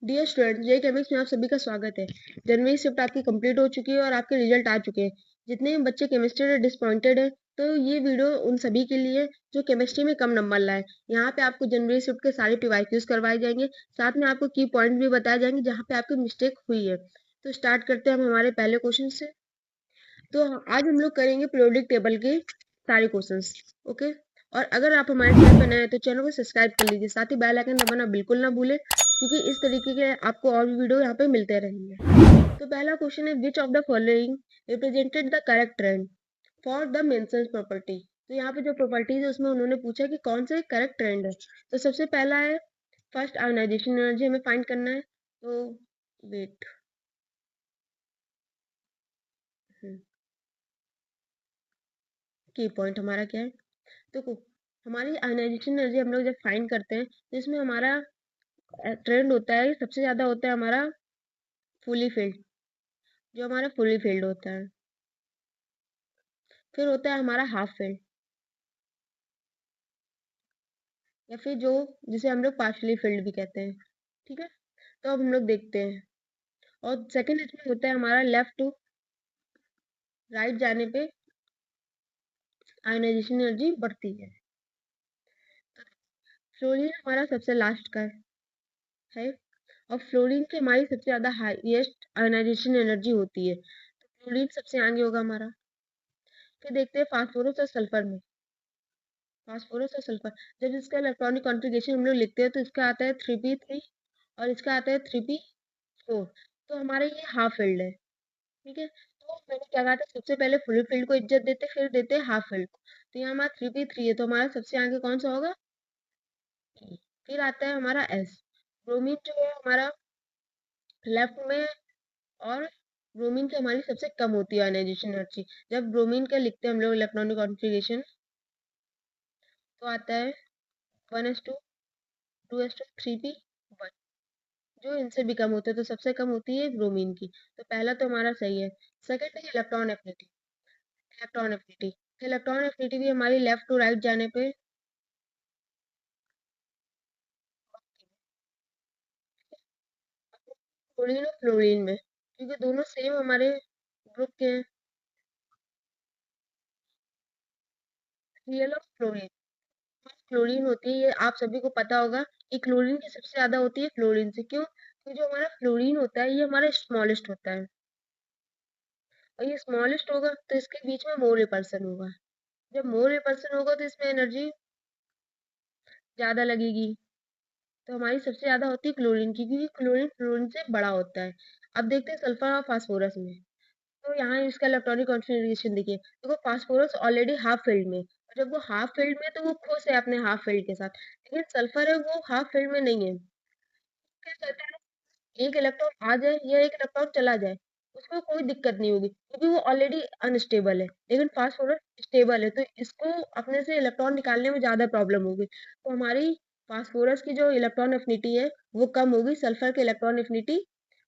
Dear student, जे केमिक्स में आप सभी का स्वागत है। जनवरी शिफ्ट आपकी कंप्लीट हो चुकी है और आपके रिजल्ट आ चुके हैं। जितने भी बच्चे केमिस्ट्री में डिसअपॉइंटेड है, तो ये वीडियो उन सभी के लिए जो केमिस्ट्री में कम नंबर लाए। यहाँ पे आपको जनवरी शिफ्ट के सारे पीवाईक्यूज करवाए जाएंगे, साथ में आपको की पॉइंट भी बताए जाएंगे जहाँ पे आपकी मिस्टेक हुई है। तो स्टार्ट करते हैं हम हमारे पहले क्वेश्चन से। तो आज हम लोग करेंगे पीरियोडिक टेबल के सारे क्वेश्चंस। ओके। और अगर आप हमारे चैनल पर नए हैं तो चैनल को सब्सक्राइब कर लीजिए, साथ ही बेल आइकन दबाना बिल्कुल ना भूलें, क्योंकि इस तरीके के आपको और भी वीडियो यहाँ पे मिलते रहेंगे। तो पहला क्वेश्चन है, which of the following represented the correct trend for the mentioned property. तो यहाँ पे जो प्रॉपर्टीज है उसमें उन्होंने पूछा कि कौन सा करेक्ट ट्रेंड है। तो सबसे पहला है फर्स्ट आयोनाइजेशन एनर्जी, हमें फाइंड करना है। तो वेट, की पॉइंट हमारा क्या है। देखो, हमारी आयनाइजेशन एनर्जी हम लोग जब फाइंड करते हैं तो इसमें हमारा ट्रेंड होता है, सबसे ज्यादा होता है हमारा फुली फील्ड, जो हमारा फुली फील्ड होता है। फिर होता है हमारा हाफ फील्ड, या फिर जो जिसे हम लोग पार्शली फील्ड भी कहते हैं। ठीक है। तो अब हम लोग देखते हैं। और सेकंड इसमें होता है हमारा लेफ्ट टू राइट जाने पे आयनाइजेशन एनर्जी बढ़ती है। फ्लोरीन हमारा सबसे लास्ट का है, और फ्लोरीन की हमारी सबसे ज्यादा हाईएस्ट आयनाइजेशन एनर्जी होती है, तो फ्लोरीन सबसे आगे होगा हमारा। फिर देखते हैं फास्फोरस और सल्फर में। फास्फोरस और सल्फर, जब इसका इलेक्ट्रॉनिक कॉन्फ़िगरेशन हम लोग लिखते हैं तो इसका आता है 3p3 और इसका आता है 3p4। तो हमारा ये हाफ फील्ड है। ठीक है। तो मैंने क्या कहा था, सबसे पहले फुल फील्ड को इज्जत देते, फिर देते हाफ फील्ड को। तो यहाँ हमारा 3p3 है, तो हमारा सबसे आगे कौन सा होगा, E। फिर आता है हमारा S। ब्रोमीन जो है हमारा लेफ्ट में, और ब्रोमीन की हमारी सबसे कम होती है आयनाइजेशन एनर्जी। जब ब्रोमीन का लिखते हैं हम लोग इलेक्ट्रॉनिक कॉन्फ़िगरेशन, तो आता है 1s2 2s2 3p1। जो इनसे भी कम होते हैं, तो सबसे कम होती है ब्रोमीन की। तो पहला तो हमारा सही है। सेकंड है electron affinity. Electron affinity, electron affinity भी हमारी लेफ्ट टू राइट जाने पे क्लोरीन और फ्लोरीन में, क्योंकि दोनों सेम हमारे ग्रुप के हैं। रियल ऑफ फ्लोरीन, क्लोरीन होती है, ये आप सभी को पता होगा कि क्लोरीन की सबसे ज्यादा होती है फ्लोरीन से। क्यों? क्योंकि जो हमारा फ्लोरीन होता है ये हमारा स्मॉलेस्ट होता है, और ये स्मॉलेस्ट होगा तो इसके बीच में मोर रिपल्सन होगा। जब मोर रिपल्सन होगा तो इसमें एनर्जी ज्यादा लगेगी। तो हमारी सबसे ज्यादा होती है क्लोरीन की, क्योंकि क्लोरीन फ्लोरीन से बड़ा होता है। अब देखते हैं सल्फर और फास्फोरस में। तो यहाँ इसका इलेक्ट्रॉनिक कॉन्फ़िगरेशन देखिए, देखो फास्फोरस ऑलरेडी हाफ फील्ड में, और जब वो हाफ फील्ड में तो वो खुश है अपने हाफ फील्ड के साथ, लेकिन सल्फर है वो हाफ फील्ड में नहीं है। क्या कहता है, एक इलेक्ट्रॉन आ जाए या एक इलेक्ट्रॉन चला जाए उसको कोई दिक्कत नहीं होगी, क्योंकि वो ऑलरेडी अनस्टेबल है। लेकिन फास्फोरस स्टेबल है, तो इसको अपने से इलेक्ट्रॉन निकालने में ज्यादा प्रॉब्लम होगी। तो हमारी फास्फोरस की जो इलेक्ट्रॉन एफिनिटी है वो कम होगी, सल्फर की इलेक्ट्रॉन एफिनिटी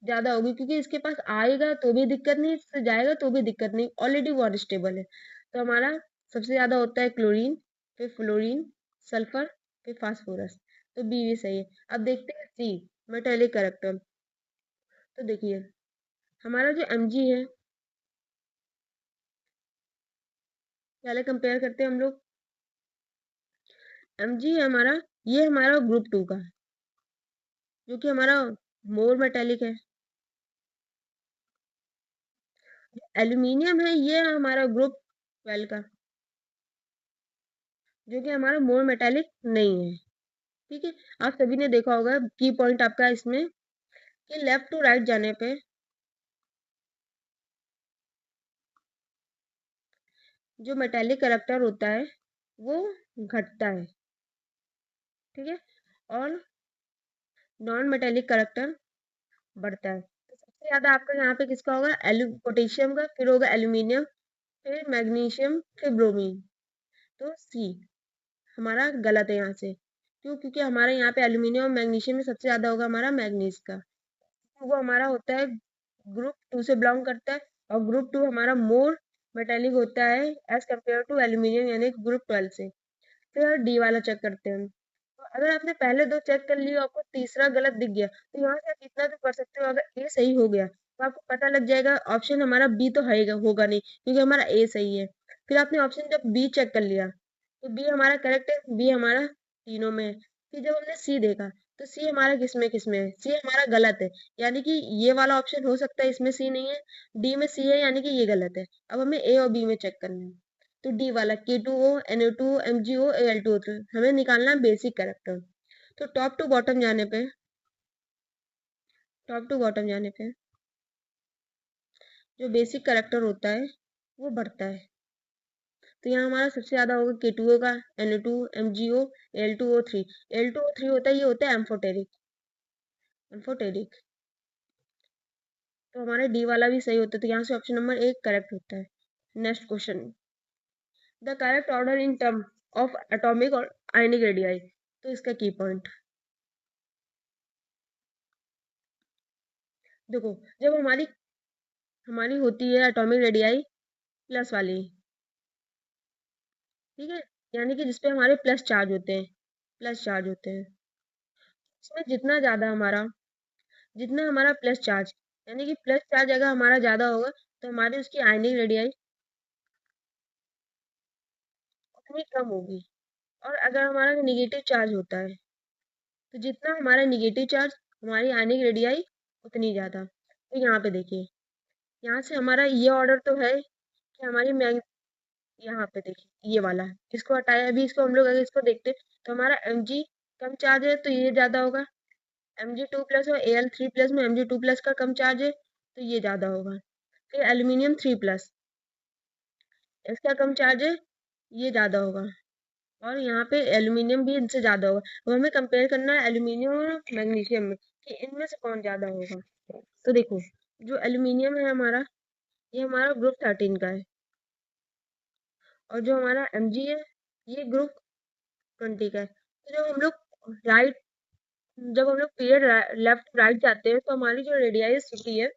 ज्यादा होगी, क्योंकि इसके पास आएगा तो भी दिक्कत नहीं, इससे जाएगा तो भी दिक्कत नहीं, ऑलरेडी वो अनस्टेबल है। तो हमारा सबसे ज्यादा होता है क्लोरीन, फिर फ्लोरीन, सल्फर, फिर फास्फोरस। तो बी भी सही है। अब देखते हैं सी, मेटेलिक कैरेक्टर। तो देखिए, हमारा जो Mg है, पहले कंपेयर करते हैं हम लोग। Mg है हमारा, ये हमारा ग्रुप 2 का है, जो कि हमारा मोर मेटेलिक है। एल्यूमिनियम है, ये है हमारा ग्रुप 12 का, जो कि हमारा मोर मेटेलिक नहीं है। ठीक है। आप सभी ने देखा होगा की पॉइंट आपका इसमें, कि लेफ्ट टू राइट जाने पे जो मेटेलिक कैरेक्टर होता है वो घटता है। ठीक है। और नॉन मेटेलिक कैरेक्टर बढ़ता है। तो सबसे ज्यादा आपका यहाँ पे किसका होगा, पोटेशियम का, फिर होगा एल्यूमिनियम, फिर मैग्नीशियम, फिर ब्रोमीन। तो सी हमारा गलत है यहाँ से। क्यों? क्योंकि हमारे यहाँ पे एल्यूमिनियम और मैग्नीशियम में सबसे ज्यादा होगा हमारा मैग्नीज का। तो वो हमारा होता है ग्रुप 2 से बिलोंग करता है, और ग्रुप 2 हमारा मोर मेटेलिक होता है एज कम्पेयर टू एल्यूमिनियम, यानी ग्रुप 12 से। फिर डी वाला चेक करते हैं हम। तो अगर आपने पहले दो चेक कर लिए, आपको तीसरा गलत दिख गया, तो यहाँ से आप इतना तो कर सकते हो, अगर ए सही हो गया तो आपको पता लग जाएगा ऑप्शन हमारा बी तो है होगा नहीं, क्योंकि हमारा ए सही है। फिर आपने ऑप्शन जब बी चेक कर लिया, तो बी हमारा करेक्ट है, बी हमारा तीनों में है। फिर जब हमने सी देखा, तो सी हमारा किसमें है, सी हमारा गलत है, यानी कि ये वाला ऑप्शन हो सकता है इसमें सी नहीं है, डी में सी है, यानी कि ये गलत है। अब हमें ए और बी में चेक करना है, तो डी वाला K2O NO2 MgO Al2O3 हमें निकालना है बेसिक कैरेक्टर। तो टॉप टू बॉटम जाने पे जो बेसिक कैरेक्टर होता है वो बढ़ता है। तो यहाँ हमारा सबसे ज्यादा होगा K2O का, NO2 MgO Al2O3। Al2O3 होता है, ये होता है एम्फोटेरिक। तो हमारा डी वाला भी सही होता है, तो यहाँ से ऑप्शन नंबर एक करेक्ट होता है। Next question, the correct order in term of atomic और आयनिक रेडियाई। तो इसका की पॉइंट देखो, जब हमारी हमारी होती है एटॉमिक रेडियाई प्लस वाली, ठीक है, यानी कि जिसपे हमारे प्लस चार्ज होते हैं, इसमें जितना हमारा प्लस चार्ज, यानी कि प्लस चार्ज अगर हमारा ज्यादा होगा, तो हमारी उसकी आयनिक रेडियाई उतनी कम होगी। और अगर हमारा निगेटिव चार्ज होता है, तो जितना हमारा निगेटिव चार्ज, हमारी आयनिक रेडियाई उतनी ज्यादा। तो यहाँ पे देखिए, यहाँ से हमारा ये ऑर्डर तो है कि हमारी मैग यहाँ पे देखिए ये वाला है, इसको हटाया, अभी इसको हम लोग अगर इसको देखते, तो हमारा Mg कम चार्ज है, तो ये ज्यादा होगा। Mg2+ और Al3+ में Mg2+ का कम चार्ज है, तो ये ज्यादा होगा। फिर एल्यूमिनियम 3+, इसका कम चार्ज है, ये ज्यादा होगा। और यहाँ पे एल्यूमिनियम भी इनसे ज्यादा होगा। अब हमें कंपेयर करना है एल्यूमिनियम और मैग्नीशियम में, कि इनमें से कौन ज्यादा होगा। तो देखो, जो एल्यूमिनियम है हमारा, ये हमारा ग्रुप 13 का है, और जो हमारा Mg है, ये ग्रुप 20 का है। तो राइट जब हम लोग पीरियड लेफ्ट राइट जाते हैं, तो हमारी जो रेडियस होती है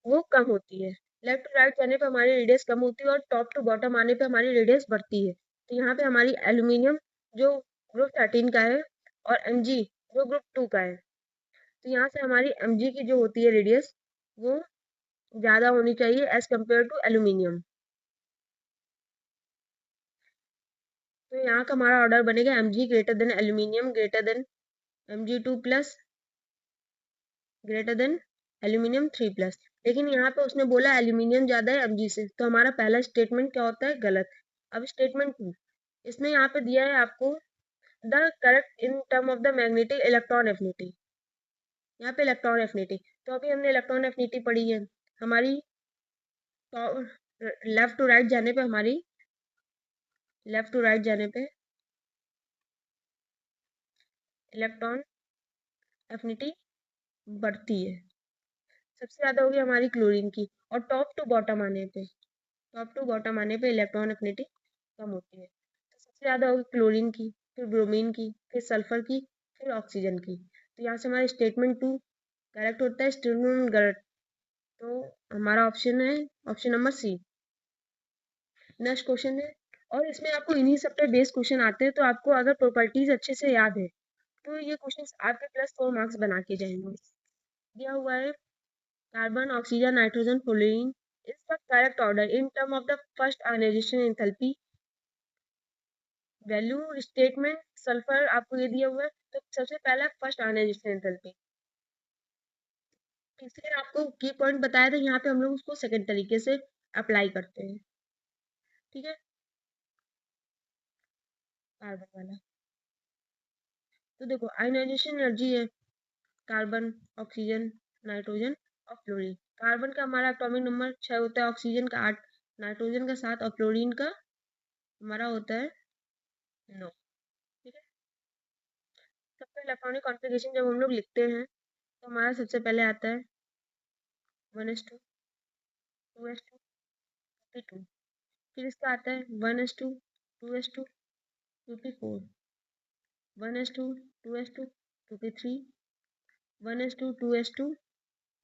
वो कम होती है। लेफ्ट टू राइट जाने पे हमारी रेडियस कम होती है, और टॉप टू बॉटम आने पे हमारी रेडियस बढ़ती है। तो यहाँ पे हमारी एल्यूमिनियम जो ग्रुप 13 का है, और Mg जो ग्रुप 2 का है, तो यहाँ से हमारी Mg की जो होती है रेडियस, वो ज्यादा होनी चाहिए एज कम्पेयर टू एल्यूमिनियम। तो यहाँ का हमारा ऑर्डर बनेगा Mg greater than aluminium Mg2+ greater than aluminium 3+। लेकिन यहाँ पे उसने बोला एल्यूमिनियम ज्यादा है Mg से, तो हमारा पहला स्टेटमेंट क्या होता है, गलत। अब स्टेटमेंट 2, इसने यहाँ पे दिया है आपको the correct in term of the magnetic electron affinity. यहाँ पे इलेक्ट्रॉन एफिनिटी, तो अभी हमने इलेक्ट्रॉन एफिनिटी पढ़ी है हमारी, लेफ्ट टू राइट जाने पे हमारी लेफ्ट टू राइट जाने पे इलेक्ट्रॉन एफिनिटी बढ़ती है। सबसे ज्यादा होगी हमारी क्लोरीन की, और टॉप टू बॉटम आने पे इलेक्ट्रॉन एफिनिटी कम होती है। तो सबसे ज्यादा होगी क्लोरीन की, फिर ब्रोमीन की, फिर सल्फर की, फिर ऑक्सीजन की। तो यहाँ से हमारा स्टेटमेंट 2 करेक्ट होता है, स्टेटमेंट गलत। तो हमारा ऑप्शन है option number C. Next question है, और इसमें आपको इन्हीं सब पे बेस्ड क्वेश्चन आते हैं, तो आपको अगर प्रॉपर्टीज अच्छे से याद है, तो ये क्वेश्चन आपके +4 मार्क्स बना के जाएंगे। दिया हुआ है carbon, oxygen, nitrogen, fluorine is the correct order in term of the first ionization enthalpy value statement. Sulphur आपको ये दिया हुआ है, तो सबसे पहला फर्स्ट आयनाइजेशन एंथैल्पी। इसलिए आपको की पॉइंट बताया था, यहाँ पे हम लोग उसको सेकंड तरीके से अप्लाई करते हैं, ठीक है। कार्बन वाला, तो देखो आयनाइजेशन एनर्जी है कार्बन, ऑक्सीजन, नाइट्रोजन और फ्लोरीन। कार्बन का हमारा एटॉमिक नंबर 6 होता है, ऑक्सीजन का 8, नाइट्रोजन का 7 और फ्लोरीन का हमारा होता है 9, ठीक है। सबसे इलेक्ट्रॉनिक कॉन्फ़िगरेशन जब हम लोग लिखते हैं, तो हमारा सबसे पहले आता है 1s2 2s2 2p2। फिर इसका आता है 1s2 2s2 2p4, 1s2 2s2 2p3, 1s2 2s2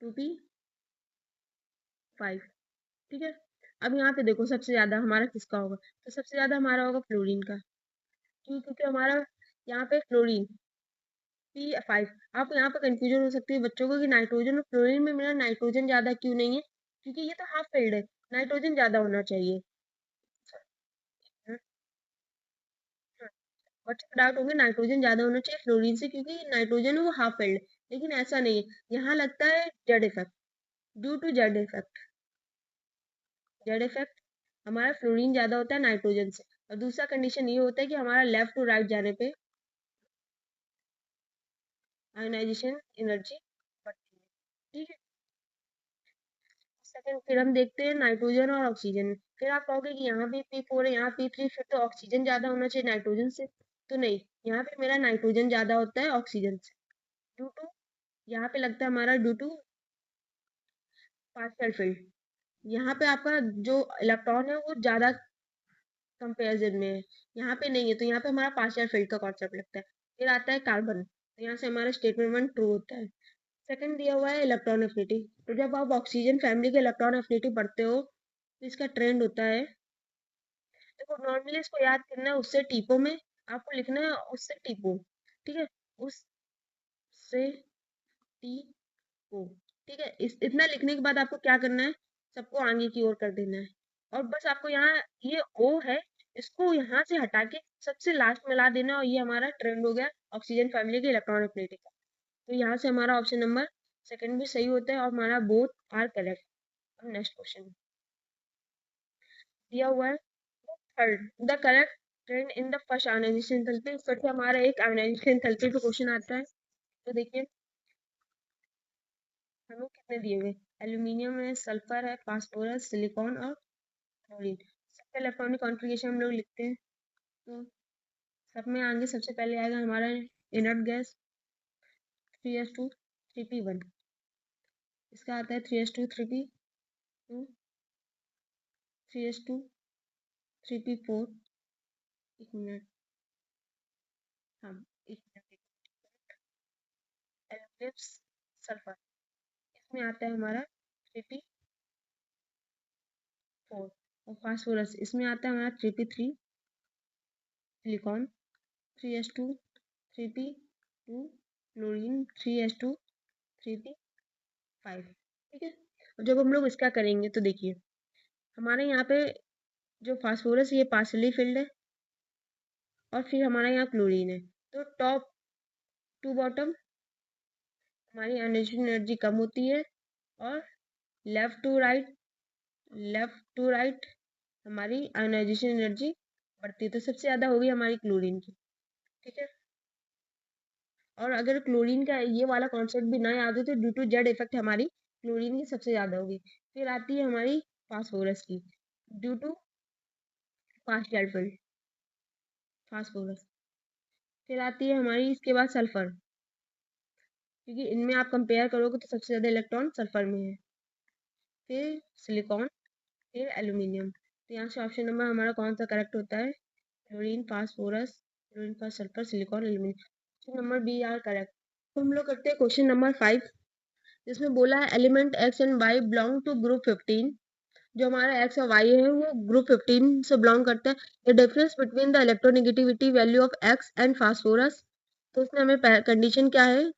2p5, ठीक है। अब यहाँ पे देखो सबसे ज्यादा हमारा किसका होगा, तो सबसे ज्यादा हमारा होगा फ्लोरीन का। क्यों, क्योंकि हमारा यहाँ पे फ्लोरीन P5। आप यहाँ पे कंफ्यूजन हो सकती है बच्चों को कि नाइट्रोजन और फ्लोरीन में मेरा नाइट्रोजन ज्यादा क्यों नहीं है, क्योंकि ये तो हाफ फिल्ड है, नाइट्रोजन ज्यादा होना चाहिए। बच्चे को डाउट होंगे नाइट्रोजन ज्यादा होना चाहिए फ्लोरीन से, क्योंकि नाइट्रोजन है वो हाफ फिल्ड, लेकिन ऐसा नहीं है। यहाँ लगता है Z effect, due to Z effect. Z effect हमारा फ्लोरीन ज्यादा होता है नाइट्रोजन से। और दूसरा कंडीशन ये होता है कि हमारा लेफ्ट टू राइट जाने पे आयोनाइजेशन एनर्जी बढ़ती है। ठीक है। सेकंड फिर हम देखते हैं नाइट्रोजन और ऑक्सीजन। फिर आप कहोगे कि यहाँ भी P4 है, यहाँ P3, फिर तो ऑक्सीजन ज्यादा होना चाहिए नाइट्रोजन से। तो नहीं, यहाँ पे मेरा नाइट्रोजन ज्यादा होता है ऑक्सीजन से, ड्यू टू, यहाँ पे लगता है हमारा ड्यू टू पार्शियल फिल्ड। यहाँ पे आपका जो इलेक्ट्रॉन है वो ज्यादा कंपेरिजन में है, यहाँ पे नहीं है, तो यहाँ पे हमारा पार्शियल फिल्ड का कॉन्सेप्ट लगता है। फिर आता है कार्बन, तो यहाँ से हमारा स्टेटमेंट 1 ट्रू होता है। सेकंड दिया हुआ है इलेक्ट्रॉन एफिनिटी। तो जब आप ऑक्सीजन फैमिली के इलेक्ट्रॉन एफिनिटी पढ़ते हो तो इसका ट्रेंड होता है, देखो नॉर्मली इसको याद करना है उससे टीपो में, आपको लिखना है उससे टीपो। ठीक है, उससे टीपो। ठीक है, इस इतना लिखने के बाद आपको क्या करना है, सबको आगे की ओर कर देना है। और बस आपको यहाँ ये ओ है, इसको यहाँ से हटा के सबसे लास्ट में ला देना, और ये हमारा ट्रेंड हो गया ऑक्सीजन फैमिली के इलेक्ट्रॉन एफिनिटी का। तो यहाँ से हमारा ऑप्शन नंबर सेकंड भी सही होता है, और हमारा बोथ आर करेक्ट। अब नेक्स्ट क्वेश्चन दिया हुआ है, third the correct trend in the first ionization enthalpy. फिर से हमारा एक आयोनाइजेशन एंथैल्पी पे क्वेश्चन आता है। तो देखिए हमें कितने दिए हुए, एल्यूमिनियम है, सल्फर है, फास्फोरस, सिलिकॉन और क्लोरीन। सबका इलेक्ट्रॉनिक कॉन्फ़िगरेशन हम लोग लिखते हैं। तो सब में आगे सबसे पहले आएगा हमारा इनर्ट गैस 3s2 3p1। इसका आता है 3s2 3p2 3s2 3p4। एक मिनट, हाँ, एक मिनट। एल्यूमिनियम सल्फर, इसमें आता है हमारा 3p4। और फास्फोरस इसमें आता है हमारा 3p3। Silicon 3s2 3p2। Chlorine 3s2 3p5। ठीक है। और जब हम लोग इसका करेंगे तो देखिए हमारे यहाँ पे जो फास्फोरस ये पार्सली फिल्ड है, और फिर हमारा यहाँ क्लोरीन है। तो टॉप टू बॉटम हमारी आयोनाइजेशन एनर्जी कम होती है, और left to right, left to right हमारी आयोनाइजेशन एनर्जी बढ़ती है। तो सबसे ज्यादा होगी हमारी क्लोरीन की। ठीक है। और अगर क्लोरीन का ये वाला कॉन्सेप्ट भी ना याद हो तो ड्यू टू जेड इफेक्ट हमारी क्लोरीन की सबसे ज्यादा होगी। फिर आती है हमारी फास्फोरस की, due to partial filled phosphorus. फिर आती है हमारी इसके बाद सल्फर, क्योंकि इनमें आप कंपेयर करोगे तो सबसे ज्यादा इलेक्ट्रॉन सल्फर में है। फिर सिलिकॉन, फिर एल्यूमिनियम। तो यहाँ से ऑप्शन नंबर हमारा कौन सा करेक्ट होता है, क्लोरीन फास्फोरस, क्लोरीन फास sulphur silicon aluminium. Option number B are correct. तो हम लोग करते हैं क्वेश्चन नंबर 5, जिसमें बोला है element X and Y belong to group 15। जो हमारा एक्स और वाई है वो ग्रुप 15 से बिलोंग करता है। The difference between the electronegativity value of X and phosphorus. तो उसने हमें कंडीशन क्या है,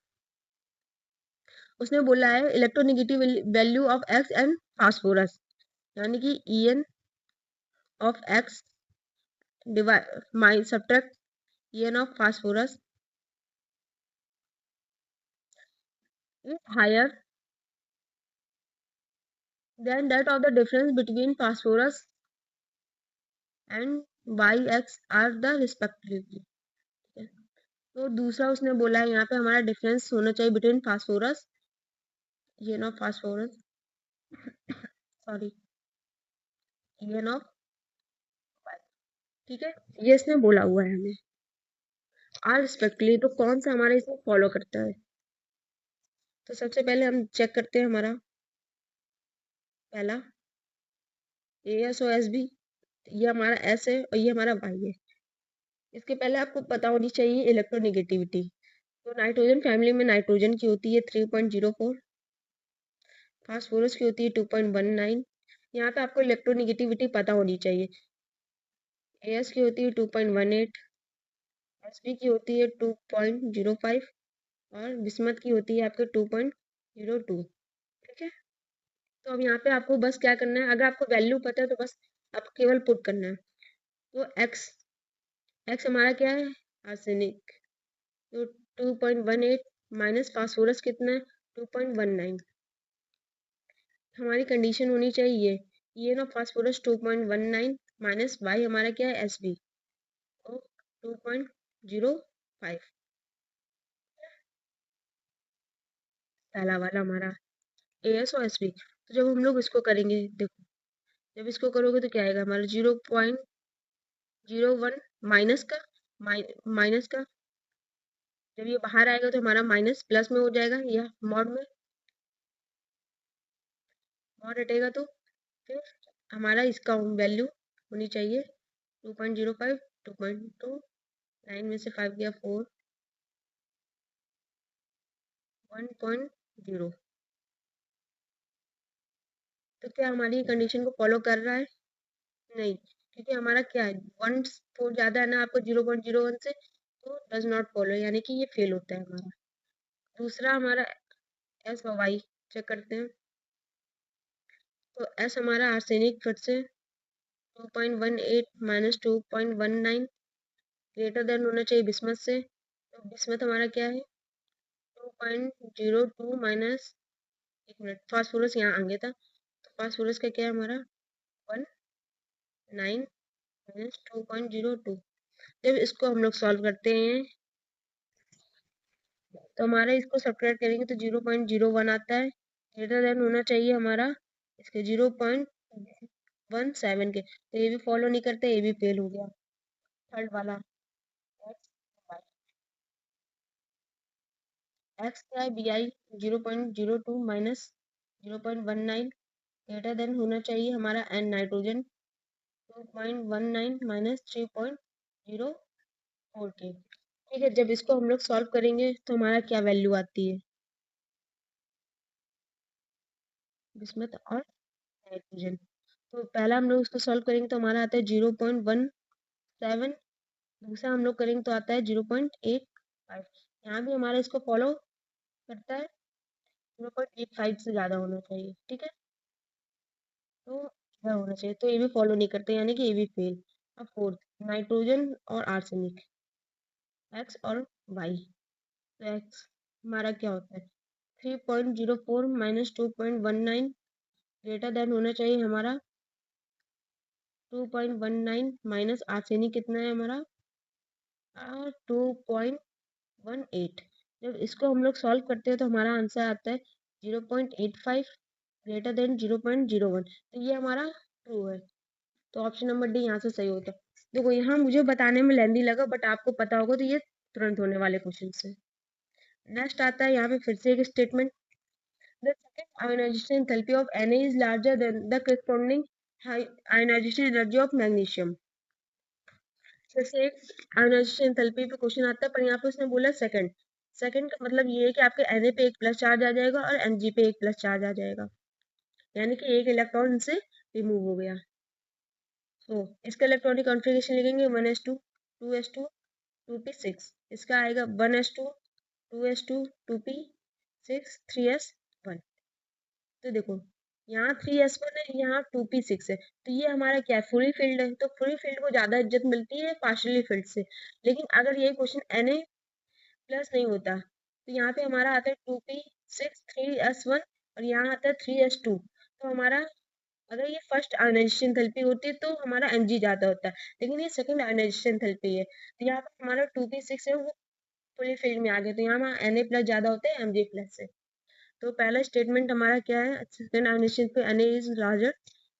उसने बोला है electronegative value of X and phosphorus, यानी कि En of X divide my subtract En of phosphorus is higher than that of the difference between phosphorus and Y X are the respectively. तो दूसरा उसने बोला है यहाँ पे हमारा डिफरेंस होना चाहिए between phosphorus, En of phosphorus, sorry, En of Y. ठीक है, ये इसने बोला हुआ है हमें आर रिस्पेक्टली। तो कौन सा हमारे इसमें फॉलो करता है, तो सबसे पहले हम चेक करते हैं हमारा पहला ASOSB, ये हमारा S है और ये हमारा Y है। इसके पहले आपको पता होनी चाहिए इलेक्ट्रोनेगेटिविटी। तो नाइट्रोजन फैमिली में नाइट्रोजन की होती है 3.04, फास्फोरस की होती है 2.19। यहाँ पे आपको इलेक्ट्रोनेगेटिविटी पता होनी चाहिए। AS की होती है 2.18, Sp की होती है 2.05, और बिस्मथ की होती है आपके 2.02। ठीक है, तो अब यहाँ पे आपको बस क्या करना है, अगर आपको वैल्यू पता है तो बस आपको केवल पुट करना है। तो एक्स एक्स हमारा क्या है, आर्सेनिक, तो 2.18 माइनस फास्फोरस कितना है, 2.19। हमारी कंडीशन होनी चाहिए ये ना, फास्फोरस 2.19 माइनस वाई हमारा क्या है, एस बी, तो 2.05 पहला वाला हमारा ए एस और एस बी। तो जब हम लोग इसको करेंगे, देखो जब इसको करोगे तो क्या आएगा हमारा 0.01 माइनस का, माइनस का, जब ये बाहर आएगा तो हमारा माइनस प्लस में हो जाएगा, या मॉड में, मॉड हटेगा तो फिर हमारा इसका वैल्यू होनी चाहिए 2.05, 2.2, 9 में से 5 गया 4, 1.0। तो क्या हमारी कंडीशन को फॉलो कर रहा है, नहीं, क्योंकि हमारा क्या है 1 4 ज्यादा है ना आपको 0.01 से, तो डज नॉट फॉलो, यानी कि ये फेल होता है हमारा। दूसरा हमारा एस और वाई चेक करते हैं। तो एस हमारा आर्सेनिक फिर से 2.18 माइनस 2.19 ग्रेटर देन होना चाहिए बिस्मथ से, तो बिस्मथ हमारा क्या है 2.02 माइनस, एक मिनट, फास्फोरस यहाँ आगे था, तो फास्फोरस का क्या है हमारा 19 माइनस 2.02। जब इसको हम लोग सॉल्व करते हैं तो हमारा इसको सब्ट्रैक्ट करेंगे तो 0.01 आता है, ग्रेटर देन होना चाहिए हमारा इसके 0.17 के, तो ये भी फॉलो नहीं करते, ये भी फेल हो गया। थर्ड वाला एक्स क्या है, B I 0.02 minus 0.19 greater than होना चाहिए हमारा एन नाइट्रोजन 2.19 माइनस 3.04 के। ठीक है, जब इसको हम लोग सॉल्व करेंगे तो हमारा क्या वैल्यू आती है, बिस्मथ और नाइट्रोजन। तो पहला हम लोग उसको सॉल्व करेंगे तो हमारा आता है 0.17, दूसरा हम लोग करेंगे तो आता है 0.85। यहाँ भी हमारा इसको फॉलो करता है, 0.85 से ज़्यादा होना चाहिए। ठीक है, तो यह होना चाहिए, तो ये भी फॉलो नहीं करते, यानी कि ये भी फेल। अब फोर्थ, नाइट्रोजन और आर्सेनिक, एक्स और वाई। तो एक्स हमारा क्या होता है 3.04 माइनस 2.19 ग्रेटर देन होना चाहिए हमारा 2.19 माइनस आर्सेनिक कितना है हमारा 2.18। जब इसको हम लोग सॉल्व करते हैं तो हमारा आंसर आता है 0.85 ग्रेटर देन 0.01, तो ये हमारा ट्रू है। तो ऑप्शन नंबर डी यहाँ से सही होता है। देखो यहाँ मुझे बताने में लेंदी लगा, बट आपको पता होगा तो ये तुरंत होने वाले क्वेश्चन है। नेक्स्ट आता है यहाँ पे फिर से एक statement, the second ionisation enthalpy of Na is larger than the corresponding ionisation energy of magnesium. जैसे एक आयोनाइजेशन एंथैल्पी पे क्वेश्चन आता है, पर यहाँ पे उसने बोला सेकंड, सेकंड का मतलब ये है कि आपके Na पे एक प्लस चार्ज आ जाएगा और Mg पे एक प्लस चार्ज आ जाएगा, यानी कि एक इलेक्ट्रॉन से रिमूव हो गया। तो इसका इलेक्ट्रॉनिक कॉन्फ़िगरेशन लिखेंगे 1s2 2s2 2p6, इसका आएगा 1s2 2s2 2p6 3s1। तो देखो यहाँ 3s1 है, यहाँ 2p6 है, तो ये हमारा क्या है फुली फिल्ड है, तो फुली फिल्ड को ज्यादा इज्जत मिलती है पार्शियली फिल्ड से। लेकिन अगर ये क्वेश्चन Na प्लस नहीं होता तो यहाँ पे हमारा आता है 2p6 3s1 और यहाँ आता है 3s2, तो हमारा अगर ये फर्स्ट आयोनाइजेशन एंथैल्पी होती तो हमारा Mg ज्यादा होता है, लेकिन ये सेकंड आयोनाइजेशन एंथैल्पी है, तो यहाँ पर हमारा 2p6 है वो फुली फिल्ड में आ गया, तो यहाँ हमारा Na प्लस ज्यादा होता है Mg प्लस से। तो पहला स्टेटमेंट हमारा क्या है, सेकंड आयोनाइजेशन पे Na इज लार्जर,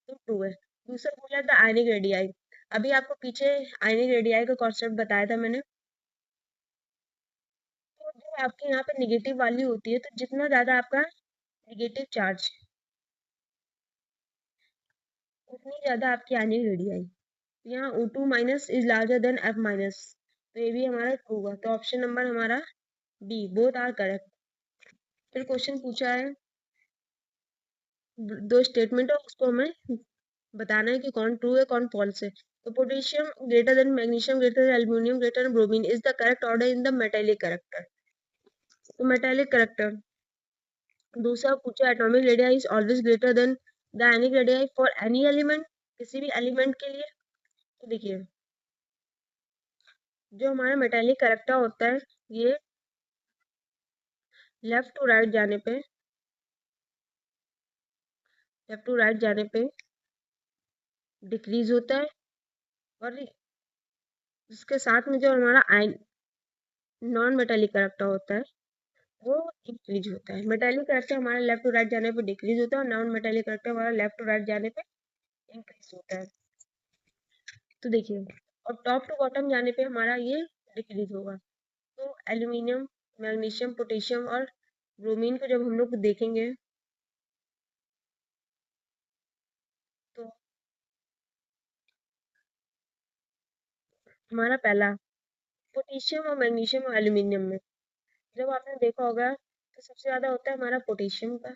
तो ट्रू है। दूसरा बोला था आयनिक रेडियाई, अभी आपको पीछे आयनिक रेडियाई का कॉन्सेप्ट बताया था मैंने। तो जो आपके यहाँ पे निगेटिव वाली होती है, तो जितना ज्यादा आपका निगेटिव चार्ज उतनी ज्यादा आपकी आयनिक रेडियाई। यहाँ O2 minus is larger than F minus, तो ये भी हमारा ट्रू हुआ, तो ऑप्शन नंबर हमारा डी बोथ आर करेक्ट। फिर क्वेश्चन पूछा है, दो स्टेटमेंट है उसको हमें बताना है कि कौन ट्रू है कौन फॉल्स है। तो potassium greater than magnesium greater than aluminium greater than bromine is the correct order in the metallic character. तो मेटालिक करेक्टर। दूसरा पूछा atomic radius is always greater than the ionic radius for any element, किसी भी element के लिए। तो देखिए जो हमारा मेटालिक करेक्टर होता है ये लेफ्ट टू राइट जाने पे डिक्रीज होता है, और इसके साथ में जो हमारा आयन नॉन मेटालिक करेक्टर होता है वो इंक्रीज होता है। मेटालिक करेक्टर हमारा लेफ्ट टू राइट जाने पे डिक्रीज होता है और नॉन मेटालिक करेक्टर हमारा लेफ्ट टू राइट जाने पे इंक्रीज होता है। तो देखिए और टॉप टू बॉटम जाने पे हमारा ये डिक्रीज होगा। तो एल्यूमिनियम, मैग्नीशियम, पोटेशियम और ब्रोमीन को जब हम लोग देखेंगे तो हमारा पहला पोटेशियम और मैग्नीशियम और एल्यूमिनियम में जब आपने देखा होगा तो सबसे ज्यादा होता है हमारा पोटेशियम का।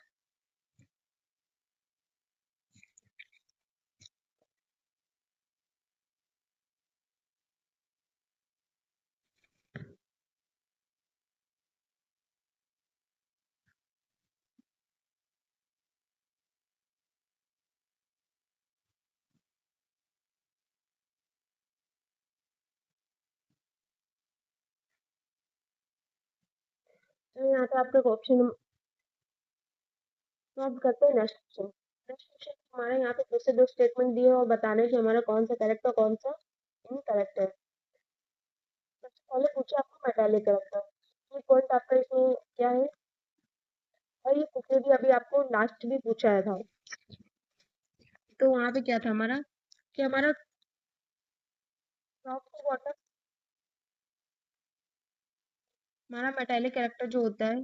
तो यहाँ पे आपका ऑप्शन, तो अब करते हैं नेक्स्ट क्वेश्चन। नेक्स्ट क्वेश्चन हमारे यहाँ पे फिर से दो स्टेटमेंट दिए और बताना है कि हमारा कौन सा करेक्ट है कौन सा इनकरेक्ट है। सबसे पहले पूछा आपको मेटालिक करेक्टर, ये पॉइंट आपका इसमें क्या है, और ये पिछले भी अभी आपको लास्ट भी पूछा था। तो वहां पे क्या था हमारा कि हमारा टॉप टू बॉटम हमारा मेटालिक करेक्टर जो होता है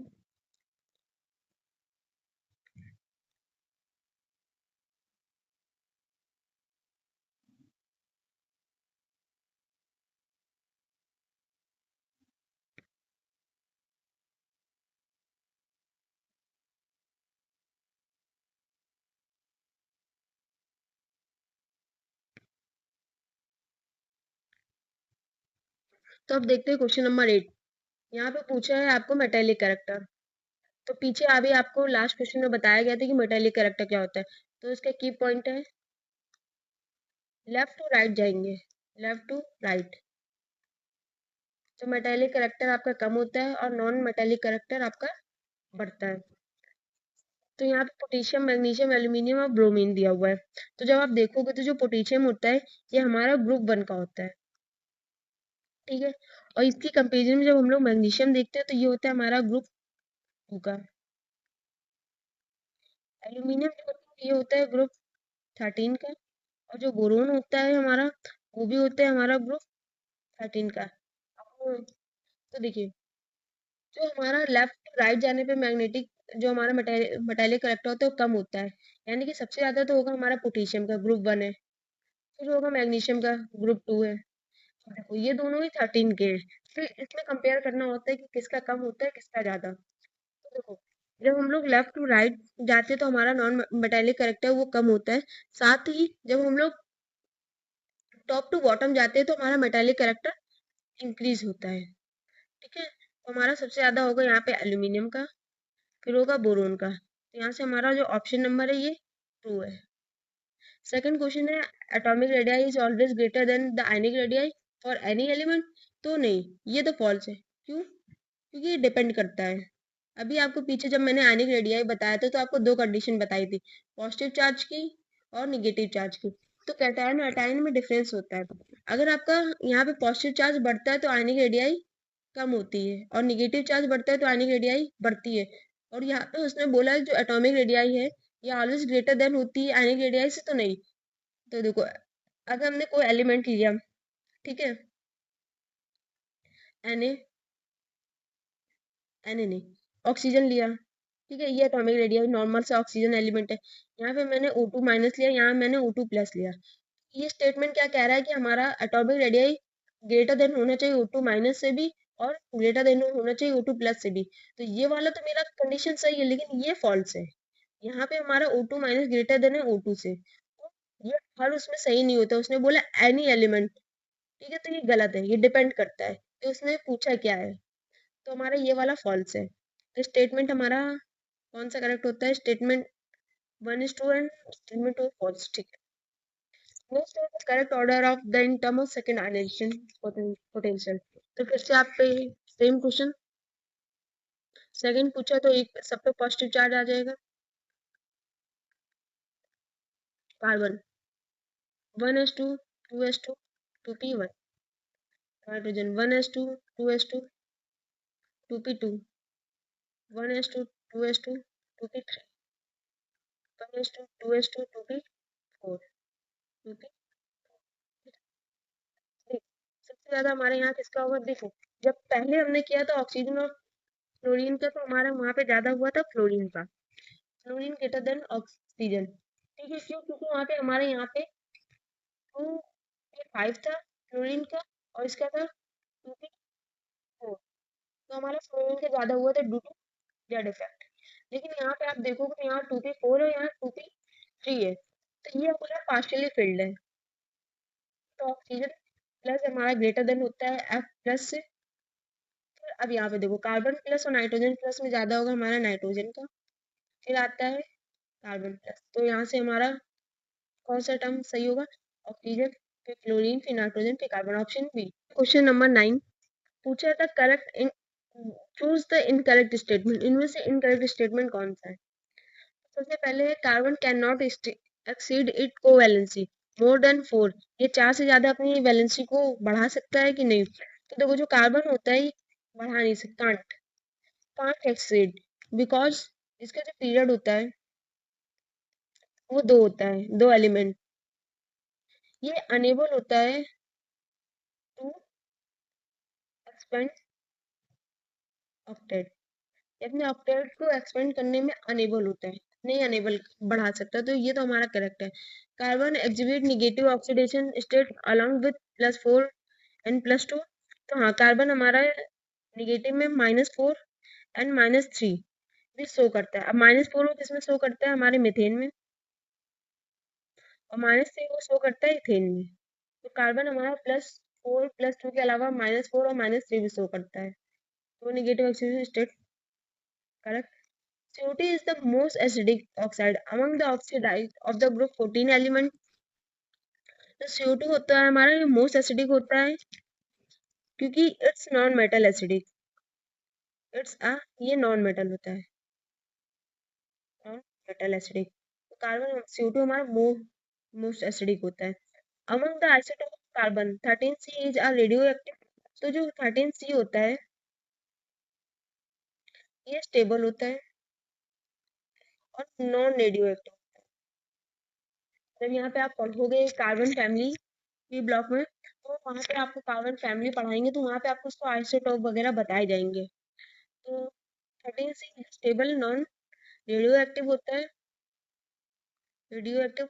तो अब देखते हैं क्वेश्चन नंबर 8। यहाँ पे पूछा है आपको मेटालिक करेक्टर। तो पीछे अभी आपको लास्ट क्वेश्चन में बताया गया था कि मेटालिक करेक्टर क्या होता है। तो इसका की पॉइंट है लेफ्ट टू राइट जाएंगे, लेफ्ट टू राइट। तो मेटालिक करेक्टर आपका कम होता है और नॉन मेटालिक करेक्टर आपका बढ़ता है। तो यहाँ पे पोटेशियम, मैग्नीशियम, एल्यूमिनियम और ब्रोमीन दिया हुआ है। तो जब आप देखोगे तो जो पोटेशियम होता है ये हमारा ग्रुप 1 का होता है, ठीक है। और इसकी कंपेरिजन में जब हम लोग मैग्नीशियम देखते हैं तो ये होता है हमारा ग्रुप 2 का। एल्यूमिनियम जो होता है ये होता है ग्रुप 13 का। और जो बोरोन होता है हमारा वो भी होता है हमारा ग्रुप 13 का। तो देखिए जो हमारा लेफ्ट राइट जाने पे मैग्नेटिक जो हमारा मेटालिक करेक्टर होता है वो कम होता है, यानी कि सबसे ज्यादा तो होगा हमारा पोटेशियम का ग्रुप 1 है, फिर होगा मैग्नीशियम का ग्रुप 2 है। और देखो ये दोनों ही 13 के हैं। फिर इसमें कंपेयर करना होता है कि किसका कम होता है किसका ज्यादा। तो देखो जब हम लोग लेफ्ट टू राइट जाते हैं तो हमारा नॉन मेटालिक करेक्टर वो कम होता है। साथ ही जब हम लोग टॉप टू बॉटम जाते हैं तो हमारा मेटालिक करेक्टर इंक्रीज होता है, ठीक है। तो हमारा सबसे ज्यादा होगा यहाँ पे एल्यूमिनियम का, फिर होगा बोरोन का। तो यहाँ से हमारा जो ऑप्शन नंबर है ये ट्रू है। सेकंड क्वेश्चन है atomic radius is always greater than the ionic radius for any element. तो नहीं, ये तो फॉल्स है। क्यों? क्योंकि ये डिपेंड करता है। अभी आपको पीछे जब मैंने आयनिक रेडियस बताया था तो आपको दो कंडीशन बताई थी, पॉजिटिव चार्ज की और निगेटिव चार्ज की। तो कैटायन और एटायन में डिफरेंस होता है। अगर आपका यहाँ पे पॉजिटिव चार्ज बढ़ता है तो आयनिक रेडियस कम होती है, और निगेटिव चार्ज बढ़ता है तो आयनिक रेडियस बढ़ती है। और यहाँ पे उसने बोला है जो एटॉमिक रेडियस है ये ऑलवेज ग्रेटर देन होती है आयनिक रेडियस से, तो नहीं। तो देखो अगर हमने कोई एलिमेंट लिया, ठीक है, Na, Na नहीं, ऑक्सीजन लिया, ठीक है, ये एटॉमिक रेडियस नॉर्मल सा ऑक्सीजन एलिमेंट है। यहाँ पे मैंने O2 माइनस लिया, यहाँ मैंने O2 प्लस लिया। ये स्टेटमेंट क्या कह रहा है कि हमारा एटॉमिक रेडियस ग्रेटर देन होना चाहिए O2 माइनस से भी और ग्रेटर देन होना चाहिए O2 प्लस से भी। तो ये वाला तो मेरा कंडीशन सही है, लेकिन ये फॉल्स है। यहाँ पे हमारा O2 माइनस ग्रेटर देन है O2 से, तो ये हर उसमें सही नहीं होता। उसने बोला एनी एलिमेंट, ठीक है, तो ये गलत है, ये डिपेंड करता है कि उसने पूछा क्या है। तो हमारा ये वाला फॉल्स है। तो स्टेटमेंट हमारा कौन सा करेक्ट होता है? स्टेटमेंट 1:2 एंड स्टेटमेंट 2 फॉल्स, ठीक है। Most of the correct order of the in term of second annihilation potential। तो फिर से आप पे सेम क्वेश्चन सेकंड पूछा तो एक सब पे पॉजिटिव चार्ज आ जाएगा। Carbon 1:2 2:2 2p1, nitrogen 1:2 2:2 2p2 1:2 2:2 2p3 1:2 2:2 2p4 2p। सबसे ज्यादा हमारे यहाँ किसका होगा? देखो, जब पहले हमने किया था ऑक्सीजन और क्लोरीन का, तो हमारा वहां पे ज्यादा हुआ था क्लोरीन का। क्लोरीन ग्रेटर देन ऑक्सीजन, ठीक है। क्यों? क्योंकि वहां पे हमारे यहाँ पे 2p5 था क्लोरीन का, और इसका था 2p4, तो हमारा क्लोरीन का ज्यादा हुआ था ड्यू टू जेड इफेक्ट। लेकिन यहाँ पे आप देखोगे तो यहाँ 2p4 है, यहाँ 2p3 है, तो ये हमारा पार्शियली फिल्ड है। तो ऑक्सीजन प्लस हमारा ग्रेटर देन होता है F प्लस से। अब यहाँ पे देखो, कार्बन प्लस और नाइट्रोजन प्लस में ज्यादा होगा हमारा नाइट्रोजन का, फिर आता है कार्बन प्लस। तो यहाँ से हमारा कौन सा टर्म सही होगा? ऑक्सीजन, फिर क्लोरीन, फिर नाइट्रोजन, फिर carbon, option B. Question number 9 पूछा था करेक्ट इन चूज द इनकरेक्ट स्टेटमेंट। इनमें से इनकरेक्ट स्टेटमेंट कौन सा है? सबसे पहले है carbon can not exceed it covalency more than 4। ये 4 से ज्यादा अपनी वैलेंसी को बढ़ा सकता है कि नहीं? तो देखो, जो कार्बन होता है ये बढ़ा नहीं सकता, कांट एक्सीड, बिकॉज इसका जो पीरियड होता है वो 2 होता है, 2 एलिमेंट। ये अनेबल होता है टू एक्सपेंड ऑक्टेट, अपने ऑक्टेट को एक्सपेंड करने में अनेबल होता है, नहीं अनेबल बढ़ा सकता। तो ये तो हमारा करेक्ट है। Carbon exhibit negative oxidation state along with +4 and +2। तो हाँ, कार्बन हमारा निगेटिव में -4 एंड -3 भी शो करता है। अब -4 वो किसमें शो करता है? हमारे मीथेन में, और -3 वो शो करता है इथेन में। तो कार्बन हमारा +4 +2 के अलावा -4 और -3 भी शो करता है, तो negative oxidation state correct. CO2 is the most acidic oxide among the oxide of the group 14 element। तो CO2 होता है हमारा, ये मोस्ट एसिडिक होता है क्योंकि it's non metal acidic. It's a ये नॉन मेटल होता है, नॉन मेटल एसिडिक। तो कार्बन CO2 हमारा मोस्ट एसिडिक होता है। Among the isotope carbon 13C is a radio active. तो जो 13C होता है ये स्टेबल होता है और नॉन रेडियो एक्टिव। जब यहाँ पे आप पढ़ोगे कार्बन फैमिली बी ब्लॉक में, तो वहाँ पे आपको कार्बन फैमिली पढ़ाएंगे, तो वहाँ पे आपको उसको आइसोटोप वगैरह बताए जाएंगे। तो 13C stable non radio active होता है, रेडियो एक्टिव।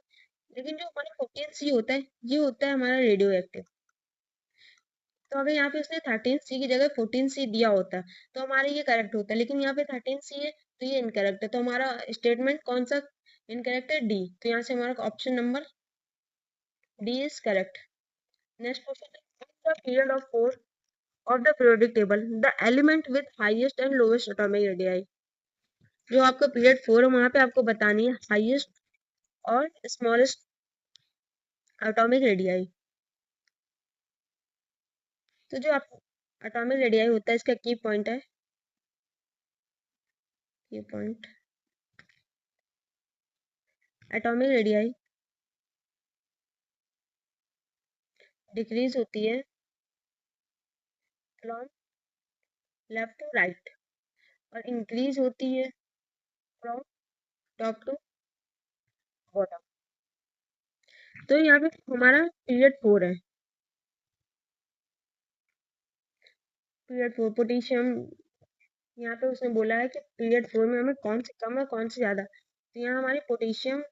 लेकिन जो हमारा 14C होता है ये होता है हमारा रेडियो एक्टिव। तो अगर यहाँ पे उसने 13C की जगह 14C दिया होता तो हमारा ये करेक्ट होता, लेकिन यहाँ पे 13C है तो ये इनकरेक्ट है। तो हमारा स्टेटमेंट कौन सा इनकरेक्ट है? डी। तो यहाँ से हमारा option number D is correct. Next question है the period of 4 of the periodic table the element with highest and lowest atomic radii। जो आपका पीरियड 4 है वहां पे आपको बतानी है हाईएस्ट और स्मॉलेस्ट एटॉमिक रेडियाई। तो जो आप एटॉमिक रेडियाई होता है इसका की पॉइंट है, की पॉइंट एटॉमिक रेडियाई डिक्रीज होती है फ्रॉम लेफ्ट टू राइट और इंक्रीज होती है फ्रॉम टॉप टू बॉटम। तो यहाँ पे हमारा पीरियड 4 है, पीरियड 4 पोटेशियम। यहाँ पे उसने बोला है कि पीरियड 4 में हमें कौन से कम है कौन से ज्यादा, तो यहाँ हमारे पोटेशियम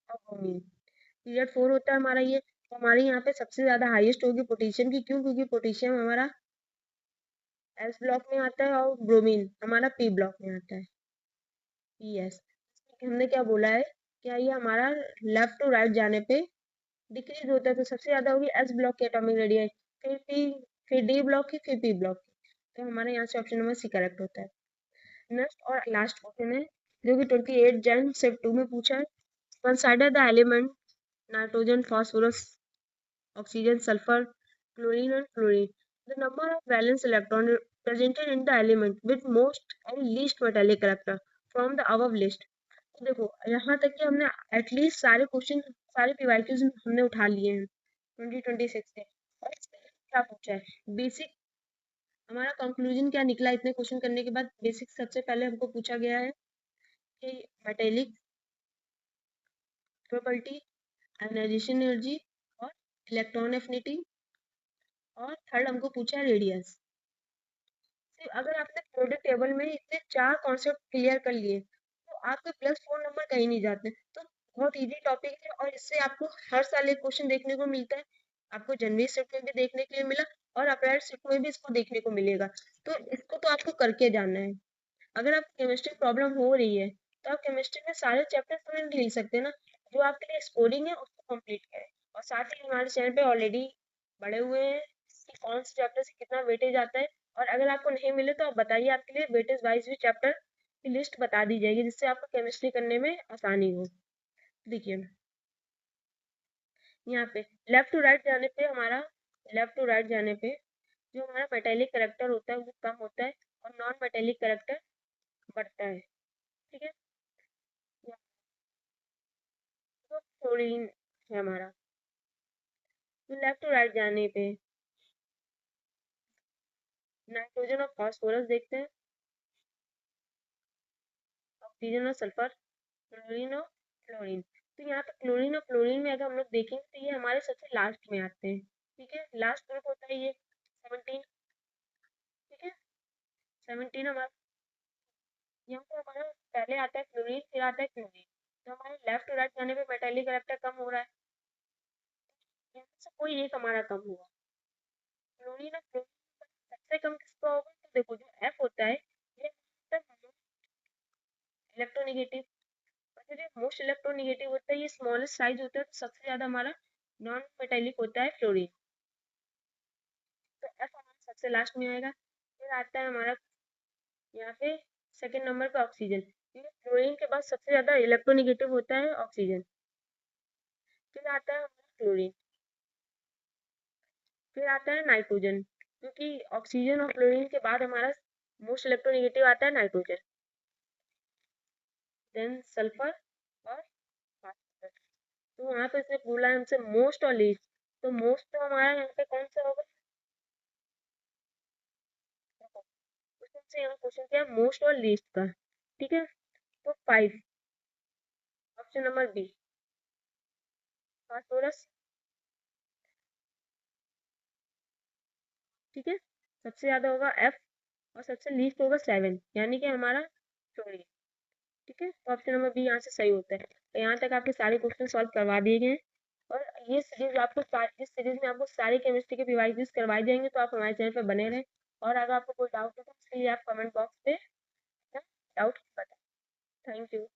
और ब्रोमीन पीरियड 4 होता है हमारा ये। तो हमारे यहाँ पे सबसे ज्यादा हाईएस्ट होगी पोटेशियम की। क्यों? क्योंकि पोटेशियम हमारा एस ब्लॉक में आता है और ब्रोमीन हमारा पी ब्लॉक में आता है, पी एस। हमने क्या बोला है, क्या ये हमारा लेफ्ट टू राइट जाने पे डिक्रीज होता है, तो सबसे ज्यादा होगी एस ब्लॉक की एटॉमिक रेडियस, फिर पी, फिर डी ब्लॉक की, फिर पी ब्लॉक की। तो हमारे यहाँ से ऑप्शन नंबर सी करेक्ट होता है। नेक्स्ट और लास्ट क्वेश्चन है जो कि 28 जन शिफ्ट 2 में पूछा है। Consider the element nitrogen, phosphorus, oxygen, sulfur, chlorine and fluorine. The number of valence electron presented in the element with most and least metallic character from the above list. तो देखो यहाँ तक कि हमने एटलीस्ट सारे क्वेश्चन सारे PYQs हमने उठा लिए हैं 2026 से। और इसमें क्या पूछा है बेसिक, हमारा कंक्लूजन क्या निकला इतने क्वेश्चन करने के बाद। बेसिक सबसे पहले हमको पूछा गया है कि मेटेलिक प्रॉपर्टी, आयनाइजेशन एनर्जी और इलेक्ट्रॉन एफिनिटी, और थर्ड हमको पूछा है रेडियस। अगर आपने प्रोडक्ट टेबल में इतने 4 कॉन्सेप्ट क्लियर कर लिए तो आपके प्लस 4 नंबर कहीं नहीं जाते। तो बहुत इजी टॉपिक है और इससे आपको हर साल एक क्वेश्चन देखने को मिलता है। आपको जनवरी शिफ्ट में भी देखने के लिए मिला और अप्रैल शिफ्ट में भी इसको देखने को मिलेगा। तो इसको तो आपको करके जाना है। अगर आपको केमिस्ट्री प्रॉब्लम हो रही है तो आप केमिस्ट्री में सारे चैप्टर्स तो नहीं हिल सकते ना। जो आपके लिए एक्सप्लोरिंग है उसको कंप्लीट करें। और साथ ही हमारे चैनल पे ऑलरेडी बड़े हुए हैं कि कौन से चैप्टर से कितना वेटेज आता है। और अगर आपको नहीं मिले तो आप बताइए, आपके लिए वेटेज वाइज भी चैप्टर की लिस्ट बता दी जाएगी जिससे आपको केमिस्ट्री करने में आसानी हो। देखिए यहाँ पे लेफ्ट टू राइट जाने पे हमारा लेफ्ट टू राइट जाने पे जो हमारा मेटेलिक करेक्टर होता है वो कम होता है और नॉन मेटेलिक करेक्टर बढ़ता है। ठीक है, तो फ्लोरीन है हमारा। तो लेफ्ट टू राइट जाने पे नाइट्रोजन और फास्फोरस देखते हैं, ऑक्सीजन और सल्फर, क्लोरीन और फ्लोरीन। तो यहाँ पे क्लोरीन और फ्लोरीन में अगर हम लोग देखेंगे तो ये हमारे सबसे लास्ट में आते हैं। ठीक है, लास्ट ग्रुप होता है ये 17। ठीक है, 17 हमारा यहाँ पे हमारा पहले आता है फ्लोरीन फिर आता है क्लोरीन। तो हमारे लेफ्ट टू राइट जाने पे मेटालिक करेक्टर कम हो रहा है, इनमें से कोई एक हमारा कम हुआ। क्लोरीन और फ्लोरीन सबसे कम किसका होगा, तो देखो जो एफ होता है ये इलेक्ट्रोनेगेटिव। अच्छा, जो मोस्ट इलेक्ट्रोनेगेटिव होता है ये स्मॉलेस्ट साइज होता है, तो सबसे ज्यादा हमारा नॉन मेटालिक होता है फ्लोरीन। तो एफ हमारा सबसे लास्ट में आएगा। फिर आता है हमारा यहाँ पे सेकंड नंबर पे ऑक्सीजन, क्योंकि फ्लोरीन के बाद सबसे ज्यादा इलेक्ट्रोनेगेटिव होता है ऑक्सीजन। फिर आता है हमारा क्लोरीन, फिर आता है नाइट्रोजन, क्योंकि ऑक्सीजन और फ्लोरीन के बाद हमारा मोस्ट इलेक्ट्रोनेगेटिव आता है नाइट्रोजन, देन सल्फर और फास्फोरस। तो वहाँ पे इसने बोला है हमसे मोस्ट और लीस्ट। तो मोस्ट तो हमारा यहाँ पे कौन सा होगा, क्वेश्चन से यहाँ क्वेश्चन क्या है मोस्ट और लीस्ट का। ठीक है, तो 5 ऑप्शन नंबर बी फास्फोरस। ठीक है, सबसे ज्यादा होगा एफ और सबसे लीस्ट होगा 7 यानी कि हमारा फ्लोरीन। ठीक है, तो ऑप्शन नंबर बी यहाँ से सही होता है। तो यहाँ तक आपके सारे क्वेश्चन सॉल्व करवा दिए गए हैं। और ये सीरीज आपको इस सीरीज में आपको सारे केमिस्ट्री के पीवाईक्यूज करवाए जाएंगे। तो आप हमारे चैनल पर बने रहें और अगर आपको कोई डाउट हो तो उसके लिए आप कमेंट बॉक्स पे डाउट बताएं। Thank you.